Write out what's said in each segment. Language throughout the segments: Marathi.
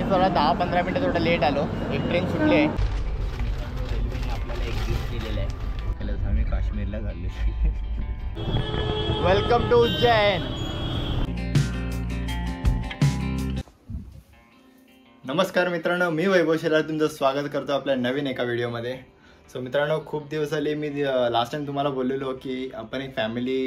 आम्ही थोडा 10-15 मिनटं थोडं लेट आलो. एक ट्रेन सुटली आहे. रेल्वेने आपल्याला एक गिफ्ट दिलेलं आहे. त्याला आम्ही काश्मीरला चाललो. Welcome to Ujjain. नमस्कार मित्रांनो, मी वैभव शेलार तुमचं स्वागत करतो आपल्या नवीन एका व्हिडिओमध्ये. सो मित्रांनो, खूप दिवस आले मी लास्ट टाइम तुम्हाला बोललेलो की आपण एक फॅमिली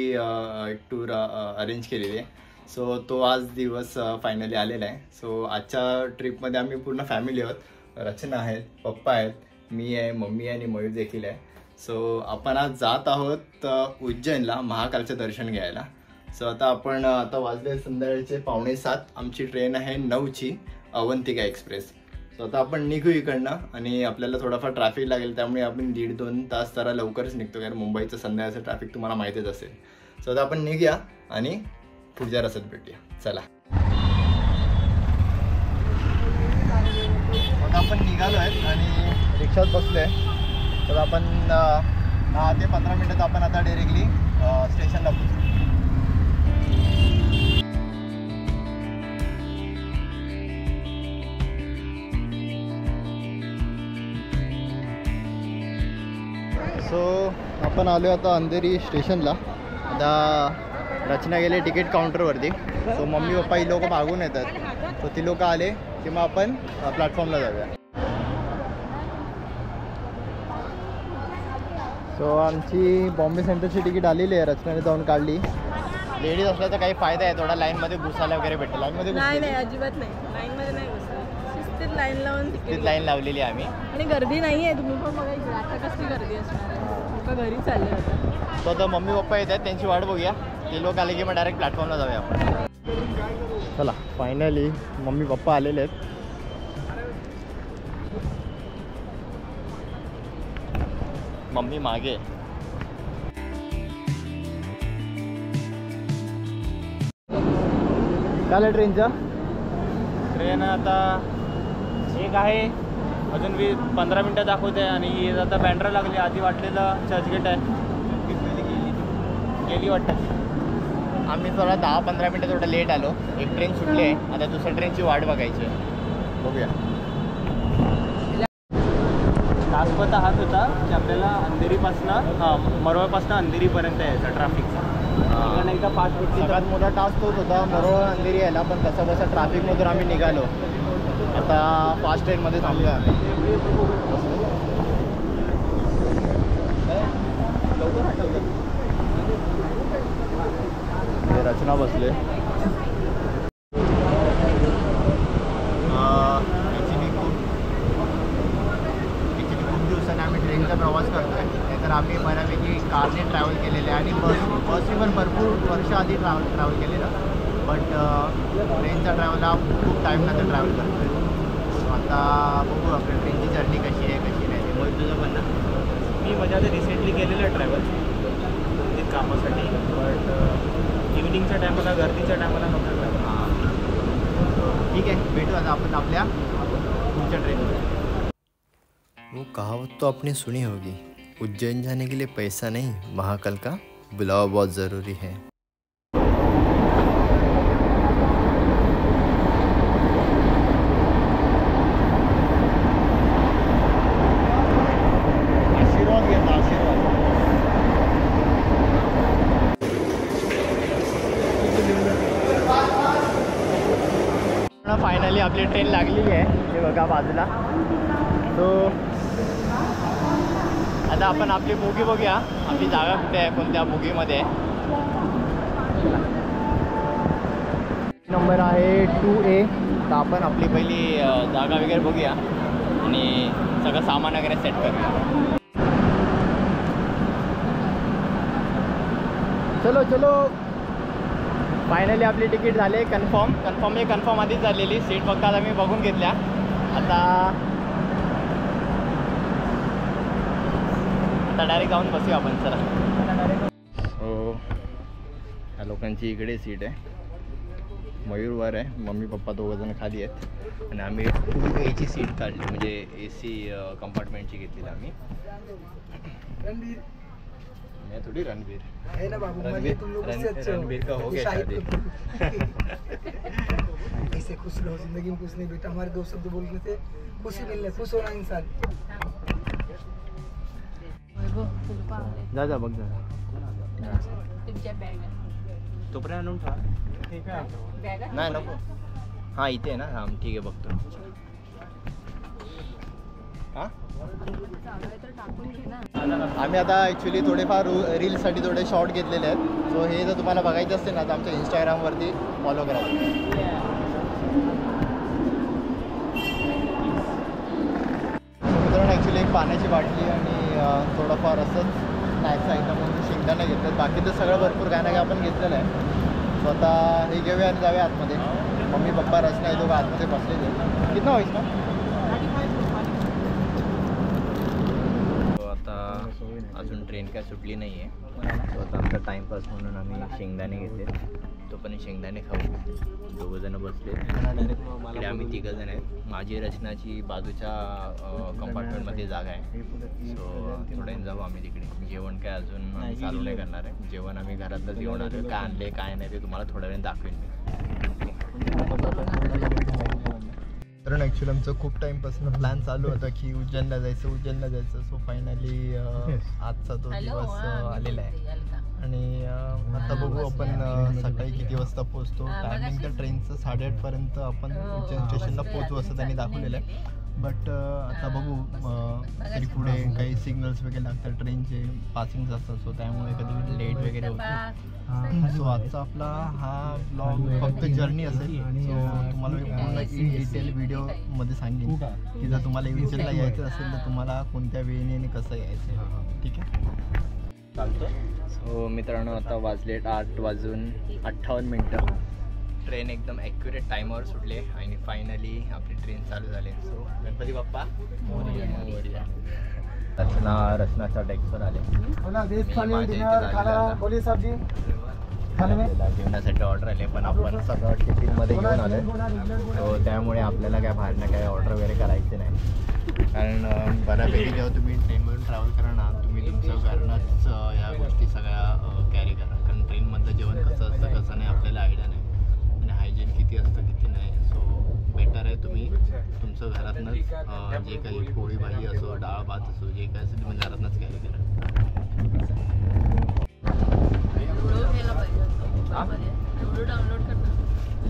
एक टूर अरेंज केलेली आहे. सो तो आज दिवस फायनली आलेला आहे. सो आजच्या ट्रिपमध्ये आम्ही पूर्ण फॅमिली आहोत. रचना आहेत, पप्पा आहेत, मी आहे, मम्मी आहे आणि मयूर देखील आहे. सो आपण आज जात आहोत उज्जैनला महाकालचं दर्शन घ्यायला. सो आता वाजले संध्याकाळचे 6:45. आमची ट्रेन आहे 9ची अवंतिका एक्सप्रेस. सो आता आपण निघू इकडनं आणि आपल्याला थोडाफार ट्रॅफिक लागेल, त्यामुळे आपण 1.5-2 तास जरा लवकरच निघतो, कारण मुंबईचं संध्याकाळचं ट्रॅफिक तुम्हाला माहितीच असेल. सो आता आपण निघूया आणि पुढच्या रस्त्यात भेटूया. चला, आता आपण निघालो आहेत आणि रिक्षात बसलो आहे. तर आपण 10 ते 15 मिनिटात आपण आता डायरेक्टली स्टेशनला पोहोचू. सो आपण आलो आता अंधेरी स्टेशनला. आता रचना गेले तिकीट काउंटरवरती. सो मम्मी पप्पा ही लोक मागून येतात. सो ती लोक आले की मग आपण प्लॅटफॉर्मला जाऊया. सो आमची बॉम्बे सेंट्रलची तिकीट आलेली आहे, रचनाने जाऊन काढली. लेडीज असल्याचा काही फायदा आहे, थोडा लाईनमध्ये घुसायला वगैरे भेटेल. लाईनमध्ये नाही अजिबात नाही, लाईनमध्ये नाही घुसलं. शिस्तीत लाईन लावून तिकीट लाईन लावलेली आहे आम्ही. आणि गर्दी नाही आहे, तुम्ही पण बघायची आता कसली गर्दी असणार आहे. लोक घरी चालले होते. तो आता मम्मी पप्पा येतात, त्यांची वाट बघूया. ते लोक आले की मग डायरेक्ट प्लॅटफॉर्मला जाऊया आपण. चला, फायनली मम्मी पप्पा आलेले आहेत. मम्मी मागे. काय ट्रेनचं? ट्रेन आता एक आहे, अजून 15 मिनटं दाखवते आणि आता बँड्रा लागली. आधी वाटलेलं चर्चगेट आहे, गेली वाटतं. आम्ही थोडा 10-15 मिनटं थोडं लेट आलो. एक ट्रेन सुटली आहे, आता दुसऱ्या ट्रेनची वाट बघायची आहे. बघूया. तासपत हात होता की आपल्याला अंधेरीपासनं मरोळपासनं अंधेरीपर्यंत यायचं ट्रॅफिकचा. एकदा फास्ट भेटली. सगळ्यात मोठा टास्क तोच होता, मरोळ अंधेरी यायला. पण कसं ट्रॅफिकमधून आम्ही निघालो. आता फास्ट ट्रेनमध्ये थांबलो आम्ही. रचना बसले. खूप दिवसांनी आम्ही ट्रेनचा प्रवास करतोय. नाहीतर आम्ही बऱ्यापैकी कारने ट्रॅव्हल केलेले आहे आणि बसने पण भरपूर वर्ष आधी ट्रॅव्हल केलेलं. बट ट्रेनचा ट्रॅव्हल हा खूप टाईमनंतर ट्रॅव्हल करतो आहे. आता बघू आपल्या ट्रेनची जर्नी कशी आहे कशी नाही. मग तुझं पण ना, मी म्हणजे आता रिसेंटली केलेलं ट्रॅव्हल कामासाठी. बट इव्हिनिंगच्या टायमाला, गर्दीच्या टायमाला नको. हां, ठीक आहे, भेटू आता आपण आपल्या पुढच्या ट्रेनमध्ये. वो कहावत तो आपने सुनी होगी, उज्जैन जाने के लिए पैसा नहीं, महाकाल का बुलावा बहुत ज़रूरी है. फायनली आपली ट्रेन लागलेली आहे, हे बघा बाजूला. सो आता आपण आपली बोगी बघूया, आपली जागा कुठे आहे, कोणत्या बोगीमध्ये आहे. नंबर आहे 2A. तर आपण आपली पहिली जागा वगैरे बघूया आणि सगळं सामान वगैरे सेट करूया. चलो चलो, फायनली आपली तिकीट झाले कन्फर्म आधीच झालेली. सीट फक्त आता मी बघून घेतल्या. आता डायरेक्ट जाऊन बसूया आपण. चला. हो, ह्या लोकांची इकडे सीट आहे, मयूरवर आहे. मम्मी पप्पा दोघंजण खाली आहेत आणि आम्ही 2A ची सीट काढली, म्हणजे AC कंपार्टमेंटची घेतली आम्ही. मैं थोड़ी रणवीर है ना बाबू, रणवीर का हो गया शादी. से खुश रहो, जिंदगी में कुछ नहीं बेटा। हमारे दोस्त शब्द बोल रहे थे, खुशी मिलने, खुश होना इंसान। वैभव, तुला पाहले. जा जा बघ जा तुमच्या बॅग तोपर्यंत आणून ठेवा. बॅग नाही नको. हां इथे आहे ना. हां ठीक आहे बघतो. हां चालू आहे तर टाकून घे ना. आम्ही आता ॲक्च्युली थोडेफार रील्ससाठी थोडे शॉर्ट घेतलेले आहेत. सो हे जर तुम्हाला बघायचं असेल ना तर आमच्या इंस्टाग्रामवरती फॉलो करा. मित्रांनो ॲक्च्युली एक पाण्याची बाटली आणि थोडंफार असंच स्नॅक्स आयटम म्हणून शेंगदाणा घेतलं. बाकी तर सगळं भरपूर काय ना काय आपण घेतलेलं आहे. सो आता हे घेऊया आणि जाऊया आतमध्ये. मम्मी पप्पा रचना हे दोघं आतमध्ये बसलेले. कितना होईल ना? आता अजून ट्रेन काय सुटली नाही आहे. सो आता आमचा टाईमपास म्हणून आम्ही शेंगदाणे घेतले. तो पण शेंगदाणे खाऊ. दोघंजणं बसले. इकडे आम्ही तिघंजण आहेत. माझी रचनाची बाजूच्या कंपार्टमेंटमध्ये जागा आहे. सो थोड्या जाऊ आम्ही तिकडे. जेवण काय अजून आम्ही चालू नाही करणार आहे. जेवण आम्ही घरातलं जेवण आलं काय आणले काय नाही ते तुम्हाला थोड्या वेळ दाखवेन मी. कारण ॲक्च्युली आमचं खूप टाईमपासून प्लॅन चालू होता की उज्जैनला जायचं. सो फायनली आजचा तो दिवस आलेला आहे. आणि आता बघू आपण सकाळी किती वाजता पोहोचतो. टायमिंग तर ट्रेनचं 8:30पर्यंत आपण उज्जैन स्टेशनला पोहोचू असं त्यांनी दाखवलेलं आहे. बट आता बघू तरी पुढे काही सिग्नल्स वगैरे लागतात. ट्रेनचे पासिंग असतात. सो त्यामुळे कधी लेट वगैरे होतं. सो आजचा आपला हा ब्लॉग फक्त जर्नी असेल. सो तुम्हाला मी पूर्ण इन डिटेल व्हिडिओमध्ये सांगेन की जर तुम्हाला उज्जैनला यायचं असेल तर तुम्हाला कोणत्या वेळेने आणि कसं यायचं आहे. ठीक आहे चालतं. सो मित्रांनो आता वाजलेत 8:58. ट्रेन एकदम ॲक्युरेट टाईमवर सुटले आणि फायनली आपली ट्रेन चालू झाली. सो गणपती बाप्पा रचनाच्या डेस्कवर आले. जेवणासाठी ऑर्डर आले पण आपण सगळं टिफिनमध्ये घेऊन आलो. सो त्यामुळे आपल्याला काय बाहेरनं काय ऑर्डर वगैरे करायचे नाही. कारण बऱ्यापैकी जेव्हा तुम्ही ट्रेनमधून ट्रॅव्हल करा ना तुम्ही तुमचं घरनंच या गोष्टी सगळ्या कॅरी करा. कारण ट्रेनमधलं जेवण कसं असतं कसं नाही आपल्याला आयडिया नाही. आणि हायजीन किती असतं किती नाही. सो बेटर आहे तुम्ही तुमचं घरातनंच जे काही पोळी भाजी असो डाळ भात असो जे काही असेल तुम्ही घरातनंच कॅरी करा.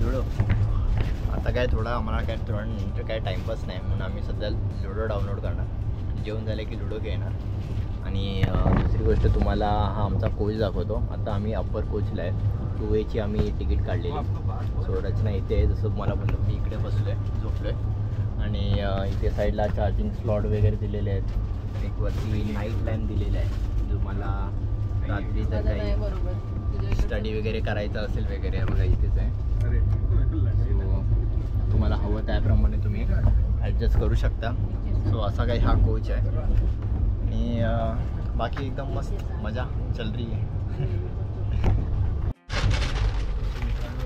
लुडो आता काय थोडा आम्हाला काय थोडं काय टाईमपास नाही म्हणून आम्ही सध्या लुडो डाउनलोड करणार. जेवण झालं की लुडो घेणार. आणि दुसरी गोष्ट तुम्हाला हा आमचा कोच दाखवतो. आता आम्ही अप्पर कोचला आहे. 2Aची आम्ही तिकीट काढलेली. सो रचना इथे आहे. जसं तुम्हाला बोलतो मी इकडे बसलो आहे झोपलो आहे. आणि इथे साईडला चार्जिंग स्लॉट वगैरे दिलेले आहेत. एक वरती नाईट लॅम्प दिलेला आहे. तुम्हाला रात्रीचं काही स्टडी वगैरे करायचं असेल वगैरे बघा इथेच आहे. तुम्हाला हवं त्याप्रमाणे तुम्ही ॲडजस्ट करू शकता. सो असा काही हा कोच आहे. आणि बाकी एकदम मस्त मजा चल रही आहे.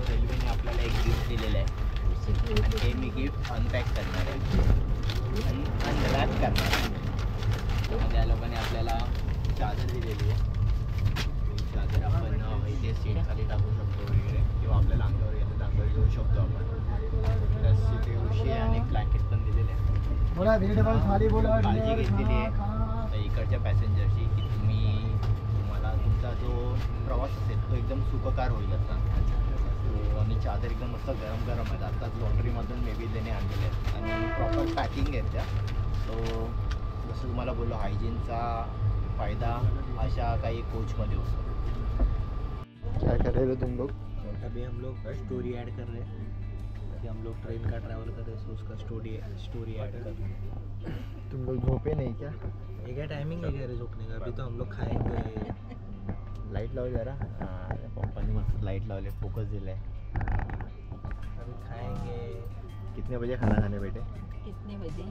रेल्वेने आपल्याला एक गिफ्ट दिलेलं आहे. आणि हे मी गिफ्ट अनपॅक करणार आहे आणि अनरॅप करणार आहे. त्या लोकांनी आपल्याला चादर दिलेली आहे. चादर आपण इथे सीट खाली टाकू शकतो वगैरे किंवा आपल्याला अंगावर येतं तर अंगावर घेऊ शकतो आपण. प्लस इथे उशी आणि ब्लँकेट पण दिलेले आहे. काळजी घेतलेली आहे इकडच्या पॅसेंजरची की तुम्हाला तुमचा जो प्रवास असेल तो एकदम सुखकार होईल असा. आणि चादर एकदम मस्त गरम गरम आहेत. आत्ताच लॉन्ड्रीमधून मेबी त्याने आणलेले आहेत आणि प्रॉपर पॅकिंग आहेत त्या. सो जसं तुम्हाला बोललो हायजीनचा फायदा अशा काही कोचमध्ये होतो. क्या कर रहे हो तुम लोग? अभी हम लोग स्टोरी ऐड कर रहे हैं कि हम लोग ट्रेन का ट्रैवल कर रहे हैं. सो उसका स्टोरी ऐड कर रहे हैं. तुम लोग झोपे नहीं क्या? ये क्या टाइमिंग है क्या झोपने का? अभी तो हम लोग खाएंगे. लाईट लाव जरा. पप्पांनी मस्त लाईट लावले फोकस दिलाय. अभी खाएंगे. कितने बजे खाना खाने बैठे? कितने बजे?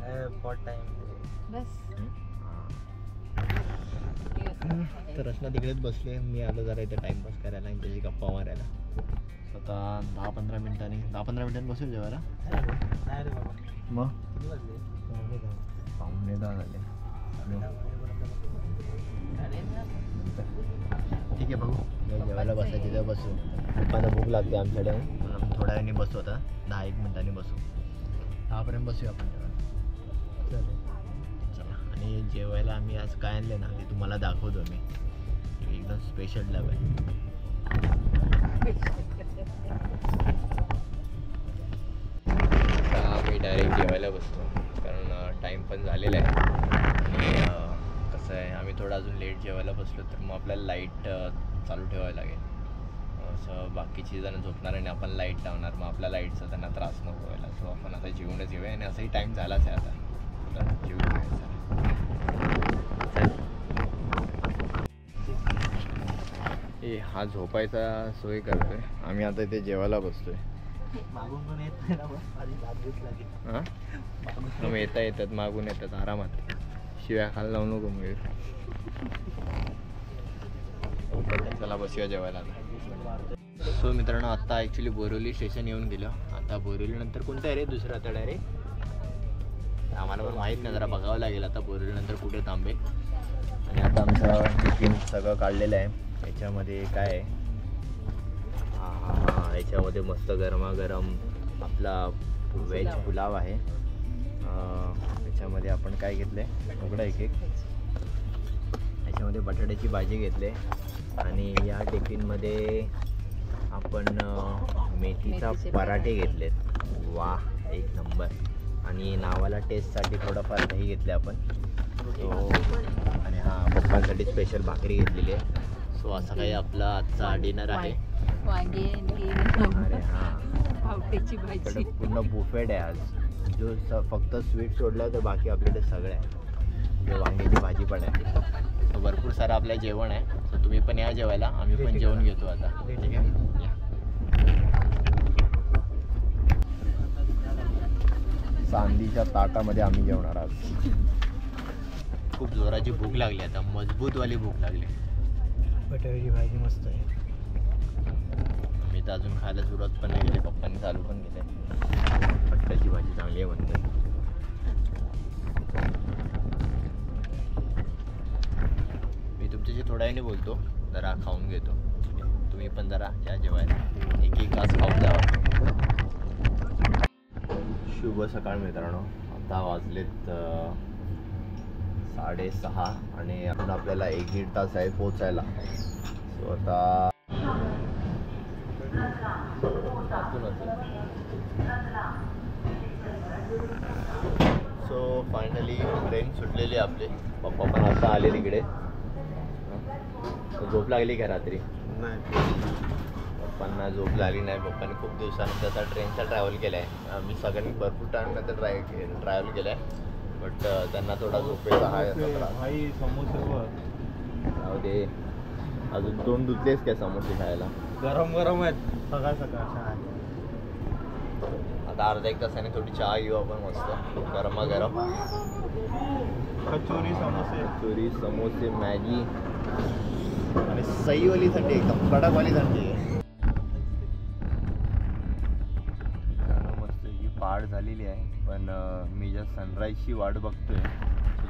बहुत टाइम. बस तर रचना तिकडेच बसले. मी आलो जरा इथे टाइमपास करायला आणि त्याची गप्पा मारायला. आता 10-15 मिनिटांनी बसेल जेवायला. नाही रे बाबा. मग किती वाजले? 9:15 झाले. ठीक आहे बघू जेवायला बसायचे तेव्हा बसू. पप्पांना भूक लागते आमच्याकडे म्हणून आम्ही थोड्या वेळाने बसू. आता 10-1 मिनिटांनी बसू. 10पर्यंत बसूया आपण चालेल. चला. आणि जेवायला आम्ही आज काय आणले ना ते तुम्हाला दाखवतो मी. एकदम स्पेशल डबा आहे. आम्ही डायरेक्ट जेवायला बसतो कारण टाईम पण झालेला आहे. आणि कसं आहे आम्ही थोडं अजून लेट जेवायला बसलो तर मग आपल्याला लाईट चालू ठेवायला लागेल. असं बाकीची जण झोपणार आणि आपण लाईट लावणार मग आपल्या लाईटचा त्यांना त्रास नको व्हायला. सो आपण आता जेवूनच घेऊया आणि असंही टाईम झालाच आहे आता जेवून घ्यायचा. ए हा झोपायचा सोय करतोय. आम्ही आता इथे जेवायला बसतोय. मागून पण येत नाही ना माझी दात घेतली. हां मग येतात मागून येतात आरामात. शिव्या खायला लावू नको मयूर. चला बसूया जेवायला आता. सो मित्रांनो आत्ता ॲक्च्युली बोरिवली स्टेशन येऊन गेलो. आता बोरिवलीनंतर कोणतं आहे रे दुसरं आता डायरेक्ट आम्हाला पण माहीत नाही. जरा बघावं लागेल आता बोरिवलीनंतर कुठे थांबेल. आणि आता आमचं टिफिन सगळं काढलेलं आहे. याच्यामध्ये काय आहे हां याच्यामध्ये मस्त गरमागरम आपला व्हेज पुलाव आहे. याच्यामध्ये आपण काय घेतलं आहे उघडा एक याच्यामध्ये बटाट्याची भाजी घेतली आणि या टिफिनमध्ये आपण मेथीचा पराठे घेतलेत. वा एक नंबर. आणि नावाला टेस्टसाठी थोडंफार दही घेतले आपण. सो आणि हां पप्पांसाठी स्पेशल भाकरी घेतलेली आहे. सो असं काही आपला आजचा डिनर आहे. वांगे अरे हां आवट्याची भाजी पूर्ण बुफेट आहे आज. जो फक्त स्वीट सोडलं तर बाकी आपल्याकडे सगळं आहे. जो वांग्याची भाजी पण आहे. भरपूर सारं आपलं जेवण आहे. तर तुम्ही पण या जेवायला. आम्ही पण जेवण घेतो आता. ठीक आहे. चांदीच्या ताटामध्ये आम्ही जेवणार आहोत. खूप जोराची भूक लागली आता मजबूतवाली भूक लागली. बटाट्याची भाजी मस्त आहे. मी तर अजून खायला सुरुवात पण नाही केली. पप्पांनी चालू पण केलं. बटाट्याची भाजी चांगली आहे म्हणते. मी तुमच्याशी थोड्या वेळाने बोलतो. जरा खाऊन घेतो. तुम्ही पण जरा या जेवायला. एक तास खाऊन जावा. शुभ सकाळ मित्रांनो. आता वाजलेत 6:30 आणि अजून आपल्याला 1-1.5 तास आहे पोचायला. सो आता सो फायनली ट्रेन सुटलेली आपली. पप्पा पण आता आले तिकडे. झोप लागली का रात्री? पप्पांना झोप लागली नाही. पप्पांनी खूप दिवसानंतर आता ट्रेनचा ट्रॅव्हल केला आहे. मी सगळ्यांनी भरपूर टाईमनंतर ट्रॅव्हल केला आहे. बट त्यांना थोडा झोपेचा आहे भाई समोसे जाऊ दे. अजून तोंड धुतलेस काय समोसे खायला? गरम गरम आहेत सकाळ सकाळ. आता अर्धा 1 तासाने थोडी चहा घेऊ आपण मस्त गरमागरम. कचोरी समोसे मॅगी आणि सईवाली थंडी एकदम कडकवाली थंडी आहे. मस्त ही पहाड झालेली आहे. पण मी ज्या सनराईजची वाट बघतोय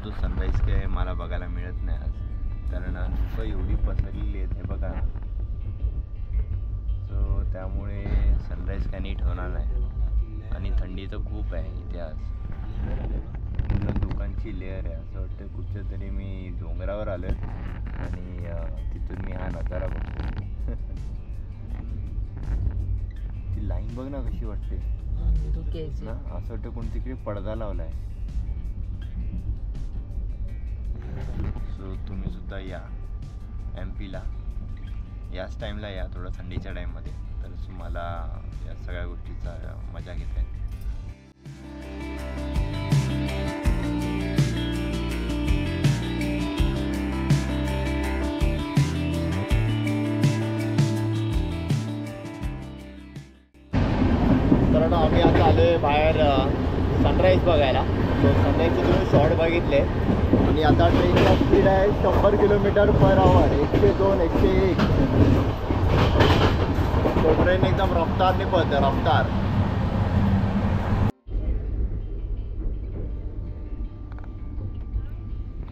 तो सनराईज काय मला बघायला मिळत नाही आज. कारण धुकं एवढी पसरलेली आहेत हे बघा. सो त्यामुळे सनराईज काय नीट होणार नाही. आणि थंडी तर खूप आहे इथे आज. पूर्ण धुकांची लेअर आहे. असं वाटतं कुठच्या तरी मी डोंगरावर आलो आणि तिथून मी हा नजारा बघतो. ती लाईन बघ ना कशी वाटते ना. असं वाटतं कोण तिकडे पडदा लावला आहे. सो तुम्ही सुद्धा या MP ला याच टाईमला या. थोडं थंडीच्या टाईममध्ये तर तुम्हाला या सगळ्या गोष्टीचा मजा घेता येईल. तर आम्ही आता आलो आहे बाहेर सनराईज बघायला. सो सनराईजचे तुम्ही शॉर्ट बघितले. आणि आता ट्रेनचा स्पीड आहे 100 km/h. 102 101. तो ट्रेन एकदम रफ्तारने पळते रफ्तार.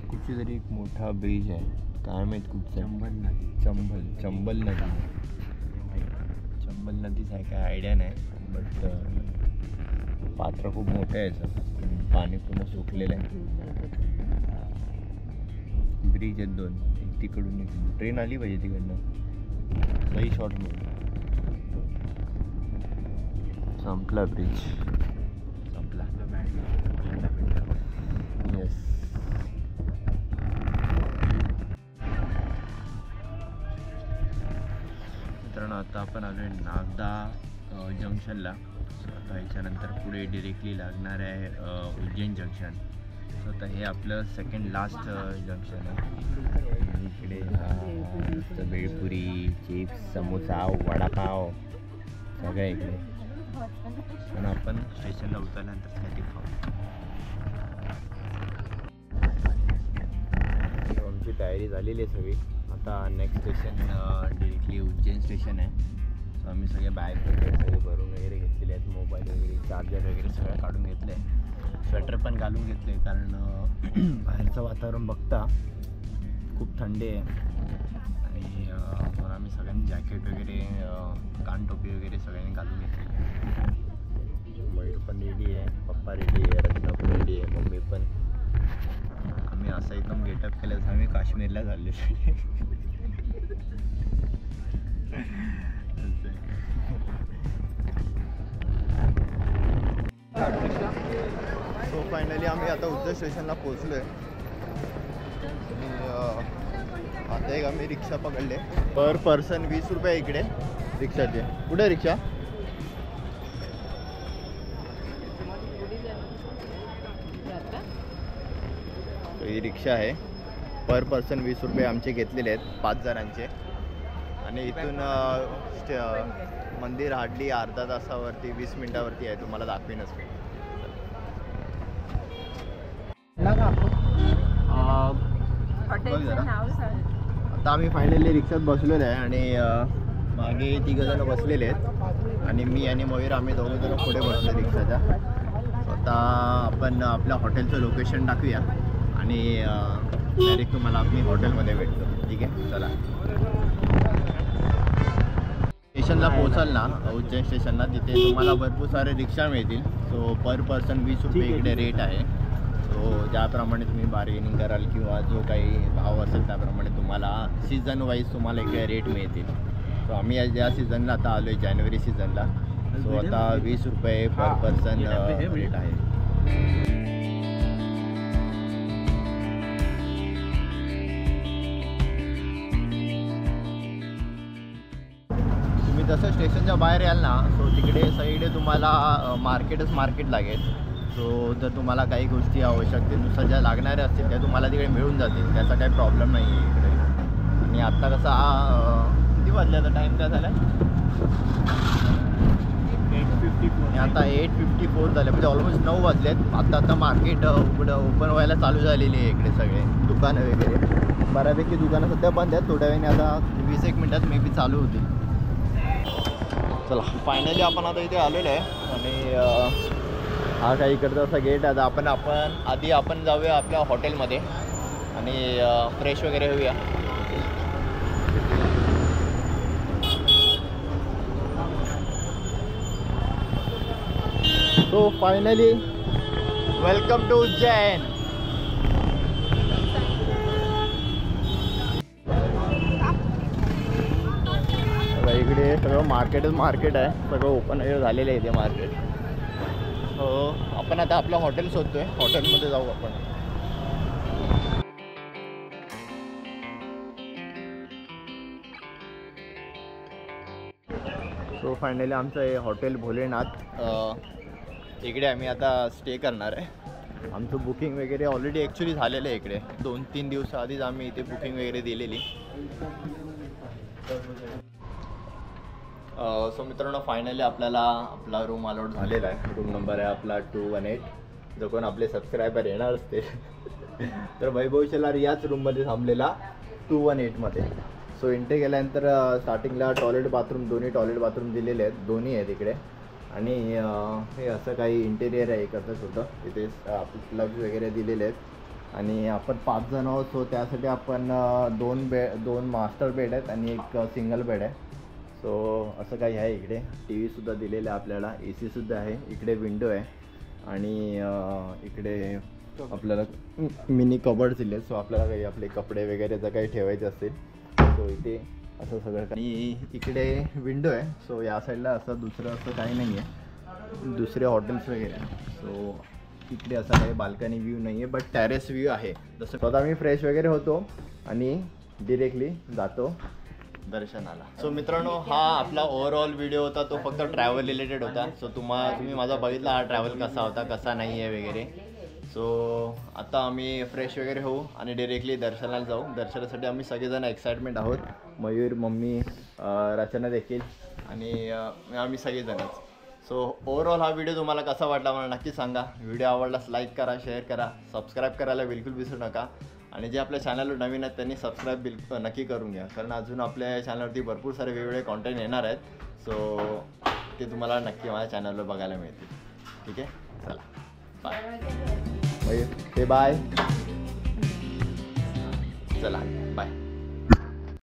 कुठची तरी एक मोठा ब्रिज आहे काय माहित कुठचं चंबल नदीच आहे, काय आयडिया नाही. बट पात्र खूप मोठं आहे याचं, पाणी पूर्ण सुकलेलं आहे. ब्रिज आहेत 2, एक तिकडून एक ट्रेन आली पाहिजे तिकडनं. सही शॉट मिळून संपला ब्रिज, संपला. येस. मित्रांनो आता आपण आलो आहे नागदा जंक्शनला. आता ह्याच्यानंतर पुढे डिरेक्टली लागणार आहे उज्जैन जंक्शन. सो आता हे आपलं सेकंड लास्ट जंक्शन आहे. इकडे भेळपुरी, चिप्स, समोसा, वडापाव सगळं इकडे. पण आपण स्टेशनला उतरल्यानंतर काही खाऊ. आमची तयारी झालेली आहे सगळी. आता next station directly Ujjain station आहे. सो आम्ही सगळे बॅग वगैरे सगळे भरून वगैरे घेतलेले आहेत. मोबाईल वगैरे, चार्जर वगैरे सगळं काढून घेतलं आहे. स्वेटर पण घालून घेतले कारण बाहेरचं वातावरण बघता खूप थंडी आहे. आणि म्हणून आम्ही सगळ्यांनी जॅकेट वगैरे, कानटोपी वगैरे सगळ्यांनी घालून घेतलेली आहे. मयूर पण रेडी आहे, पप्पा रेडी आहे, रत्ना पण रेडी आहे, मम्मी पण. आम्ही असं एकदम गेटअप केलं तर आम्ही काश्मीरला चालले. सो फायनली आम्ही आता उज्जैन स्टेशनला पोहोचलो आहे. आता एक आम्ही रिक्षा पकडले. पर पर्सन 20 रुपये इकडे रिक्षाचे. कुठे रिक्षा? ही रिक्षा आहे. पर पर्सन 20 रुपये आमचे घेतलेले आहेत 5 जणांचे. आणि इथून मंदिर हार्डली अर्धा तासावरती 20 मिनिटावरती आहे. तुम्हाला दाखवीनच. आता आम्ही फायनली रिक्षात बसलेलो आहे आणि मागे 3 जण बसलेले आहेत आणि मी आणि मयूर आम्ही 2 जण पुढे बसलो रिक्षाच्या. आता आपण आपल्या हॉटेलचं लोकेशन टाकूया आणि डायरेक्ट तुम्हाला आम्ही हॉटेलमध्ये भेटतो. ठीक आहे, चला. स्टेशनला पोचाल ना उज्जैन स्टेशनला, तिथे तुम्हाला भरपूर सारे रिक्षा मिळतील. सो पर पर्सन 20 रुपये इकडे रेट आहे. सो ज्याप्रमाणे तुम्ही बार्गेनिंग कराल किंवा जो काही भाव असेल त्याप्रमाणे तुम्हाला सीझन वाईज तुम्हाला इकडे रेट मिळतील. सो आम्ही ज्या सीझनला आता आलो आहे जानेवारी सीझनला. सो आता 20 रुपये पर पर्सन रेट आहे. तुम्ही जसं स्टेशनच्या बाहेर याल ना, सो तिकडे सगळीकडे तुम्हाला मार्केट लागेल. सो जर तुम्हाला काही गोष्टी आवश्यकतेनुसार ज्या लागणाऱ्या असतील त्या तुम्हाला तिकडे मिळून जातील. त्याचा काही प्रॉब्लेम नाही आहे इकडे. आणि आत्ता कसा किती वाजल्याचा टाईम काय झाला? 8:54. आणि आता 8:54 झाले, म्हणजे ऑलमोस्ट 9 वाजलेत. आता मार्केट ओपन व्हायला चालू झालेली आहे इकडे. सगळे दुकानं वगैरे बऱ्यापैकी दुकानं सध्या बंद आहेत. थोड्या वेळाने आता 20-1 मिनिटात मे बी चालू होतील. चला फायनली आपण आता इथे आलेलो आहे आणि हा काही इकडचा असा गेट आहे. आता आपण आधी आपण जाऊया आपल्या हॉटेलमध्ये आणि फ्रेश वगैरे होऊया. So finally welcome to Ujjain. इकडे सगळं मार्केट आहे. सगळं ओपन वगैरे झालेलं आहे इथे मार्केट. हो, आपण आता आपलं हॉटेल शोधतोय. हॉटेलमध्ये जाऊ आपण. सो फायनली आमचं हे हॉटेल भोलेनाथ, इकडे आम्ही आता स्टे करणार आहे. आमचं बुकिंग वगैरे ऑलरेडी ॲक्च्युली झालेलं आहे इकडे. 2-3 दिवसाआधीच आम्ही इथे बुकिंग वगैरे दिलेली. सो मित्रांनो फायनली आपल्याला आपला रूम अलॉट झालेला आहे. रूम नंबर आहे आपला 218. जो कोण आपले सबस्क्रायबर येणार असते तर वैभव शेलार याच रूममध्ये थांबलेला 218मध्ये. सो एंट्री केल्यानंतर स्टार्टिंगला टॉयलेट बाथरूम, दोन्ही टॉयलेट बाथरूम दिलेले आहेत. दोन्ही आहेत इकडे. आणि हे असं काही इंटेरियर आहे इकडचं छोटं. तिथे प्लग्स वगैरे दिलेले आहेत. आणि आपण 5 जण आहोत. सो त्यासाठी आपण 2 मास्टर बेड आहेत आणि एक सिंगल बेड आहे. सो असं काही आहे. इकडे टी व्हीसुद्धा दिलेलं आहे आपल्याला, AC सुद्धा आहे, इकडे विंडो आहे आणि इकडे आपल्याला मिनी कबर्ड दिले आहेत. सो आपल्याला काही आपले कपडे वगैरे जर काही ठेवायचे असतील सो इथे असं सगळं. आणि इकडे विंडो आहे. सो या साईडला असं दुसरं असं काही नाही आहे, दुसरे हॉटेल्स वगैरे आहे. सो इकडे असा काही बाल्कनी व्ह्यू नाही आहे, बट टॅरेस व्ह्यू आहे. जसं आता मी फ्रेश वगैरे होतो आणि डिरेक्टली जातो दर्शनाला. सो मित्रांनो, हा आपला ओव्हरऑल व्हिडिओ होता, तो फक्त ट्रॅव्हल रिलेटेड होता. सो तुम्ही माझा बघितला हा ट्रॅव्हल कसा होता, कसा नाही आहे वगैरे. सो आता आम्ही फ्रेश वगैरे होऊ आणि डिरेक्टली दर्शनाला जाऊ. दर्शनासाठी आम्ही सगळेजण एक्साइटमेंट आहोत, मयूर, मम्मी, रचना देखील आणि आम्ही सगळेजणच. सो ओव्हरऑल हा व्हिडिओ तुम्हाला कसा वाटला मला नक्की सांगा. व्हिडिओ आवडल्यास लाईक करा, शेअर करा, सबस्क्राईब करायला बिलकुल विसरू नका. आणि जे आपल्या चॅनलवर नवीन आहेत त्यांनी सबस्क्राईब नक्की करून घ्या, कारण अजून आपल्या चॅनलवरती भरपूर सारे वेगवेगळे कॉन्टेंट येणार आहेत. सो ते तुम्हाला नक्की माझ्या चॅनलवर बघायला मिळतील. ठीक आहे, चला बाय. बाय. चला बाय.